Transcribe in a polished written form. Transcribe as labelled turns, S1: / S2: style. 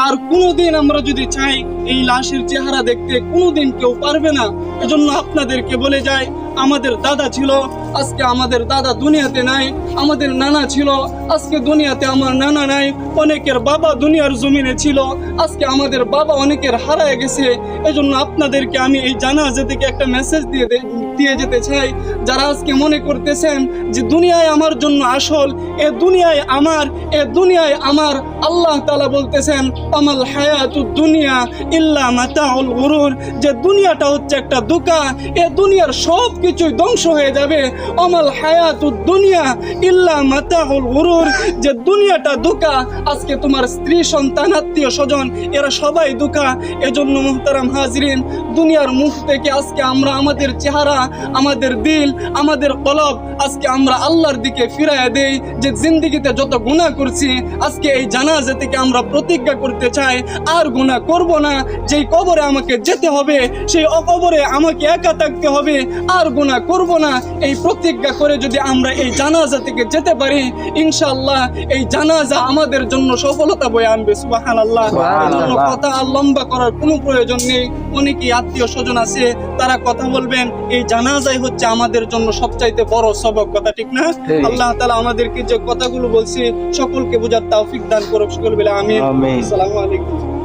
S1: আর কোনোদিন আমরা যদি চাই এই লাশের চেহারা দেখতে, কোনোদিন কেউ পারবে না। এজন্য আপনাদেরকে বলে যাই, আমাদের দাদা ছিল, আজকে আমাদের দাদা দুনিয়াতে নাই। আমাদের নানা ছিল, আজকে দুনিয়াতে আমার নানা নাই। অনেকের বাবা দুনিয়ার জমিনে ছিল, আজকে আমাদের বাবা অনেকের হারায় গেছে। এজন্য আপনাদেরকে আমি এই জানাজা থেকে একটা মেসেজ দিয়ে যেতে চাই। যারা আজকে মনে করতেছেন যে দুনিয়ায় আমার জন্য আসল, এ দুনিয়ায় আমার, আল্লাহ তাআলা বলতেছেন আমাল হায়াতুদ দুনিয়া ইল্লা মাতাউল গুরুর, যে দুনিয়াটা হচ্ছে একটা ধোঁকা, এ দুনিয়ার সব কিছুই ধ্বংস হয়ে যাবে। আমাল হায়াতুদ দুনিয়া ইল্লা মাতাউল গুরুর, যে দুনিয়াটা ধোঁকা। আজকে তোমার স্ত্রী, সন্তান, আত্মীয় স্বজন এরা সবাই ধোঁকা। এজন্য মুহতারাম হাজরিন, দুনিয়ার মুখ থেকে আজকে আমরা আমাদের চেহারা, আমাদের দিল, আমাদের কলব আজকে আমরা আল্লাহর দিকে ফিরাইয়া দেই। যে জিন্দেগিতে যত গুনাহ করছি, আজকে এই জানাজা থেকে আমরা প্রতিজ্ঞা করতে চাই আর গুনাহ করব না। যেই কবরে আমাকে যেতে হবে, সেই কবরে আমাকে একা থাকতে হবে, আর গুনাহ করব না। এই প্রতিজ্ঞা করে যদি আমরা এই জানাজা থেকে যেতে পারি, ইনশাআল্লাহ এই জানাজা আমাদের জন্য সফলতা বয়ে আনবে। সুবহানাল্লাহ। কথা আর লম্বা করার কোনো প্রয়োজন নেই। অনেকেই আত্মীয় স্বজন আছে, তারা কথা বলবেন। এই জানাজাই হচ্ছে আমাদের জন্য সবচাইতে বড় সবক, কথা ঠিক না? আল্লাহ তাআলা আমাদেরকে যে কথাগুলো বলছি সকলকে বোঝার তৌফিক দান করুক। সকল বলে আমিন। আসসালামু আলাইকুম।